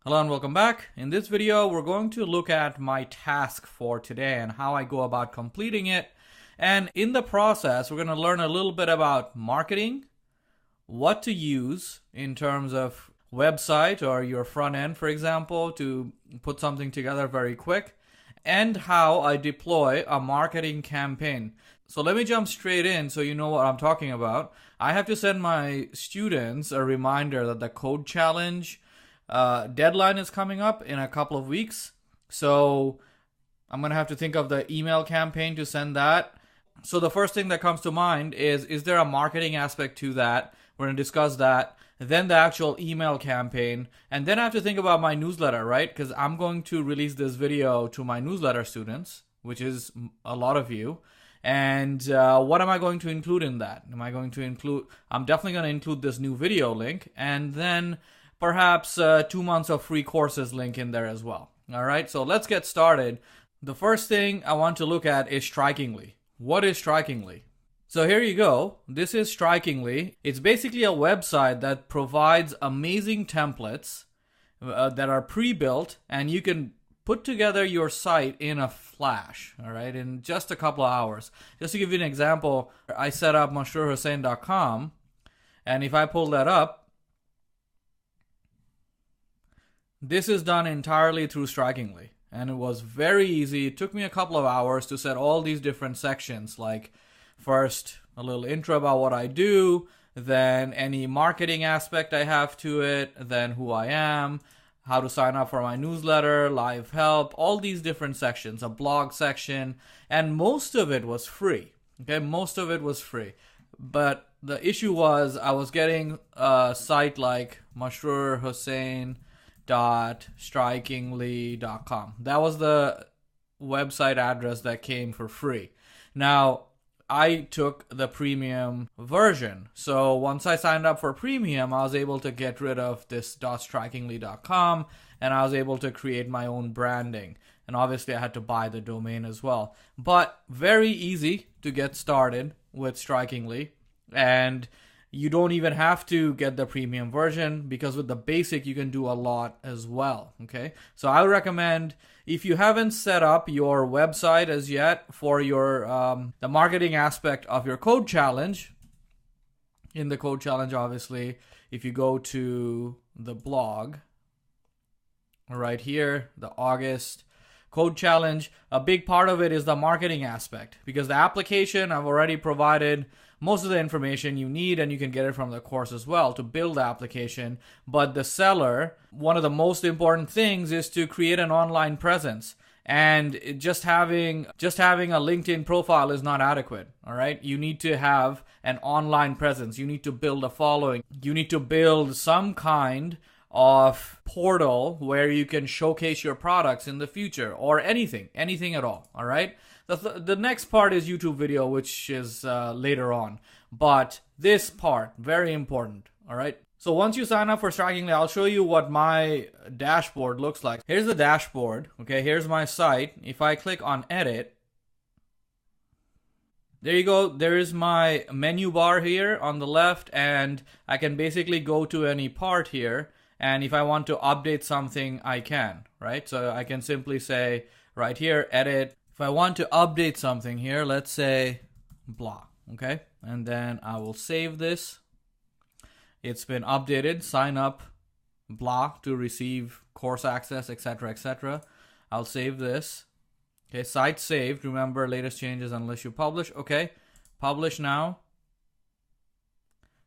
Hello and welcome back. In this video, we're going to look at my task for today and how I go about completing it. And in the process, we're going to learn a little bit about marketing, what to use in terms of website or your front end, for example, to put something together very quick, and how I deploy a marketing campaign. So let me jump straight in so you know what I'm talking about. I have to send my students a reminder that the code challenge deadline is coming up in a couple of weeks. So I'm going to have to think of the email campaign to send that. So the first thing that comes to mind is there a marketing aspect to that? We're going to discuss that. Then the actual email campaign. And then I have to think about my newsletter, right? Because I'm going to release this video to my newsletter students, which is a lot of you. And what am I going to include in that? I'm definitely going to include this new video link. And then perhaps 2 months of free courses link in there as well. All right, so let's get started. The first thing I want to look at is Strikingly. What is Strikingly? So here you go. This is Strikingly. It's basically a website that provides amazing templates that are pre-built, and you can put together your site in a flash, all right, in just a couple of hours. Just to give you an example, I set up MashrurHossain.com, and if I pull that up, this is done entirely through Strikingly, and it was very easy. It took me a couple of hours to set all these different sections, like first a little intro about what I do, then any marketing aspect I have to it, then who I am, how to sign up for my newsletter, live help, all these different sections, a blog section, and most of it was free. Okay, most of it was free. But the issue was I was getting a site like mashrur.strikingly.com. That was the website address that came for free. Now, I took the premium version. So once I signed up for premium, I was able to get rid of this .strikingly.com, and I was able to create my own branding. And obviously I had to buy the domain as well. But very easy to get started with Strikingly. And you don't even have to get the premium version, because with the basic you can do a lot as well. Okay, so I would recommend, if you haven't set up your website as yet for your the marketing aspect of your code challenge, in the code challenge, obviously, if you go to the blog right here, the August code challenge, a big part of it is the marketing aspect, because the application I've already provided most of the information you need, and you can get it from the course as well to build the application. But the seller, one of the most important things is to create an online presence. And just having a LinkedIn profile is not adequate. All right, you need to have an online presence. You need to build a following. You need to build some kind of portal where you can showcase your products in the future, or anything at all. All right. The next part is YouTube video, which is later on. But this part, very important, all right? So once you sign up for Strikingly, I'll show you what my dashboard looks like. Here's the dashboard, okay? Here's my site. If I click on Edit, there you go. There is my menu bar here on the left, and I can basically go to any part here. And if I want to update something, I can, right? So I can simply say right here, Edit. If I want to update something here, let's say blah, okay? And then I will save this. It's been updated. Sign up, blah, to receive course access, etc., etc. I'll save this. Okay, site saved. Remember, latest changes unless you publish. Okay, publish now.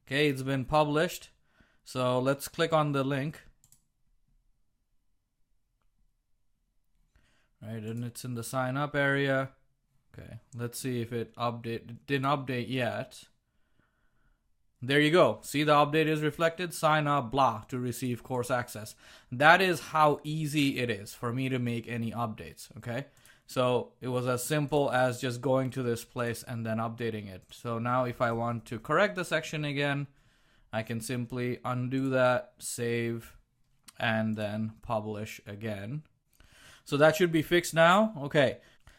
Okay, it's been published. So let's click on the link. Right, and it's in the sign up area. Okay, let's see if it didn't update yet. There you go. See, the update is reflected. Sign up, blah, to receive course access. That is how easy it is for me to make any updates. Okay, so it was as simple as just going to this place and then updating it. So now if I want to correct the section again, I can simply undo that, save, and then publish again. So that should be fixed now. Okay,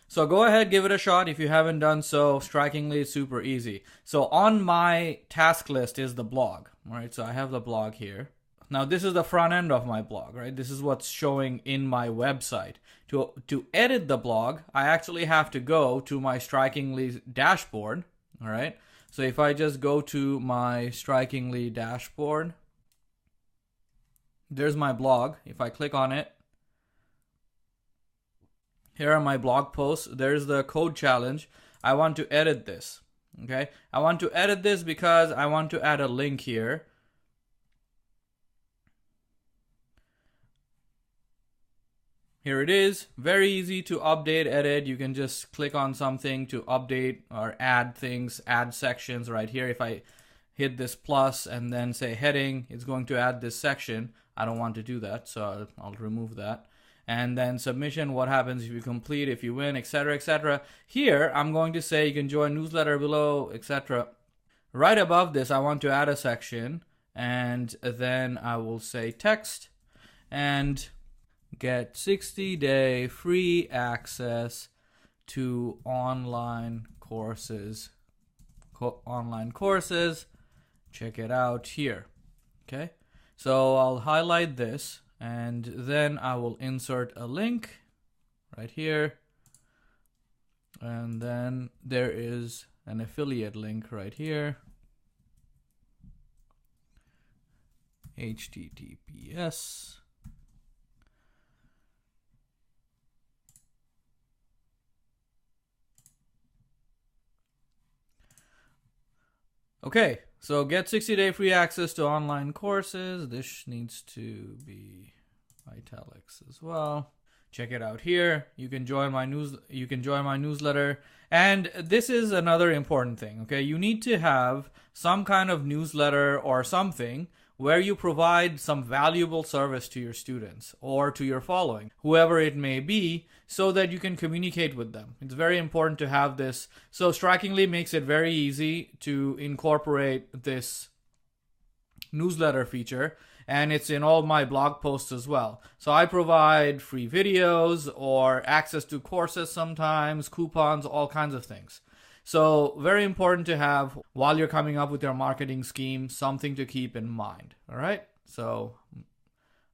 so go ahead, give it a shot if you haven't done so. Strikingly, it's super easy. So on my task list is the blog. All right, so I have the blog here. Now this is the front end of my blog, right? This is what's showing in my website. To edit the blog, I actually have to go to my Strikingly dashboard, all right? So if I just go to my Strikingly dashboard, there's my blog. If I click on it, here are my blog posts. There's the code challenge. I want to edit this, okay? I want to edit this because I want to add a link here. Here it is, very easy to update, edit. You can just click on something to update or add things, add sections right here. If I hit this plus and then say heading, it's going to add this section. I don't want to do that, so I'll remove that. And then submission, what happens if you complete, if you win, etc., etc. Here, I'm going to say you can join newsletter below, etc. Right above this, I want to add a section, and then I will say text and get 60-day free access to online courses. Check it out here. Okay, so I'll highlight this and then I will insert a link right here, and then there is an affiliate link right here. HTTPS. Okay, so get 60-day free access to online courses. This needs to be italics as well. Check it out here. You can join my newsletter. And this is another important thing, okay? You need to have some kind of newsletter or something where you provide some valuable service to your students or to your following, whoever it may be, so that you can communicate with them. It's very important to have this. So Strikingly makes it very easy to incorporate this newsletter feature, and it's in all my blog posts as well. So I provide free videos or access to courses sometimes, coupons, all kinds of things. So very important to have while you're coming up with your marketing scheme, something to keep in mind. All right. So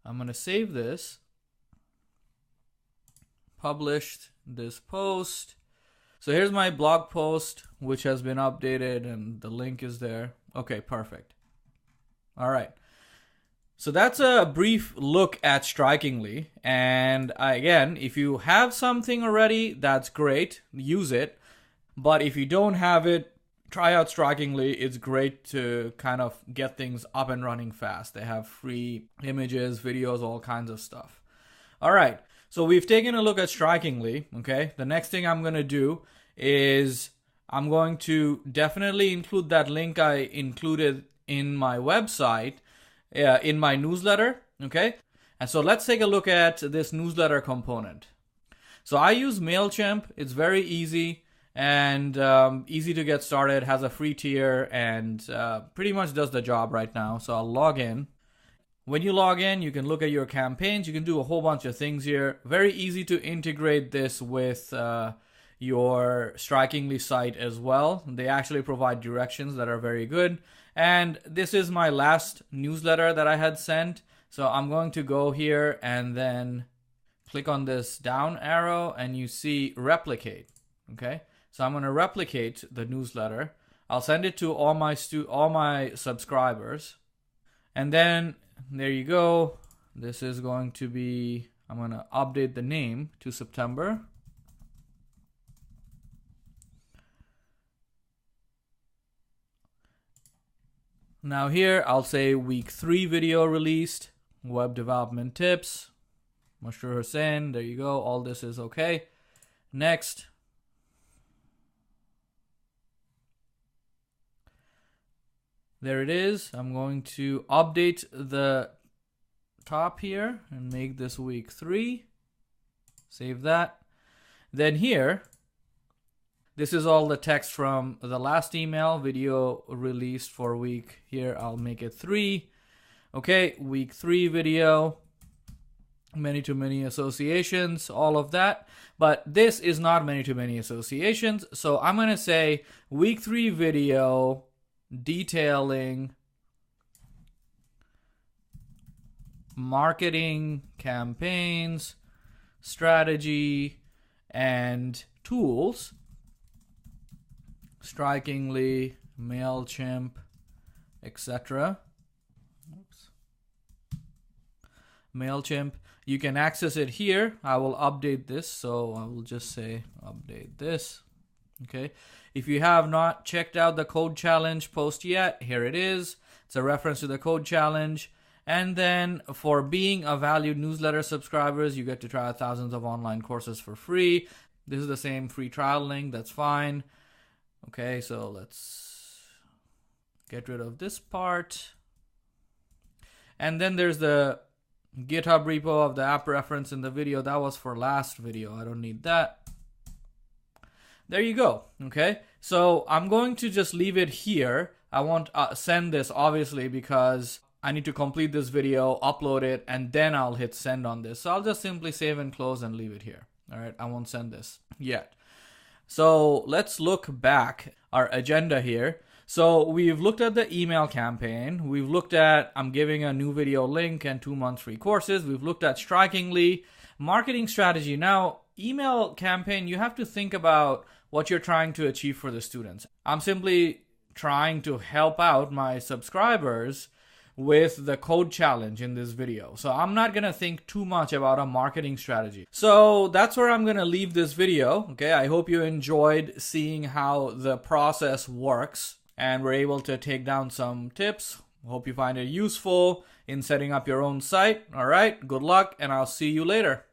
I'm going to save this. Published this post. So here's my blog post, which has been updated and the link is there. Okay, perfect. All right. So that's a brief look at Strikingly. And again, if you have something already, that's great. Use it. But if you don't have it, try out Strikingly. It's great to kind of get things up and running fast. They have free images, videos, all kinds of stuff. All right. So we've taken a look at Strikingly. Okay. The next thing I'm going to do is I'm going to definitely include that link I included in my website, in my newsletter. Okay. And so let's take a look at this newsletter component. So I use MailChimp. It's very easy and easy to get started, has a free tier, and pretty much does the job right now. So I'll log in. When you log in, you can look at your campaigns. You can do a whole bunch of things here. Very easy to integrate this with your Strikingly site as well. They actually provide directions that are very good. And this is my last newsletter that I had sent. So I'm going to go here and then click on this down arrow and you see replicate. Okay. So I'm going to replicate the newsletter. I'll send it to all my subscribers. And then there you go. This is going to be, I'm going to update the name to September. Now here I'll say week 3 video released, web development tips, Mashrur Hossain. There you go. All this is okay. Next. There it is. I'm going to update the top here and make this week 3. Save that. Then here, this is all the text from the last email, video released for week. Here, I'll make it 3. Okay, week 3 video, many-to-many associations, all of that. But this is not many-to-many associations. So I'm going to say week 3 video detailing marketing campaigns, strategy, and tools. Strikingly, MailChimp, etc. MailChimp. You can access it here. I will update this, so I will just say update this. Okay. If you have not checked out the code challenge post yet, here it is. It's a reference to the code challenge. And then for being a valued newsletter subscribers, you get to try thousands of online courses for free. This is the same free trial link. That's fine. Okay, so let's get rid of this part. And then there's the GitHub repo of the app reference in the video. That was for last video. I don't need that. There you go. Okay, so I'm going to just leave it here. I won't send this obviously because I need to complete this video, upload it, and then I'll hit send on this. So I'll just simply save and close and leave it here. All right, I won't send this yet. So let's look back our agenda here. So we've looked at the email campaign. We've looked at I'm giving a new video link and 2 months free courses. We've looked at Strikingly, marketing strategy. Now, email campaign, you have to think about what you're trying to achieve for the students. I'm simply trying to help out my subscribers with the code challenge in this video. So I'm not going to think too much about a marketing strategy. So that's where I'm going to leave this video. Okay, I hope you enjoyed seeing how the process works and we're able to take down some tips. Hope you find it useful in setting up your own site. All right, good luck, and I'll see you later.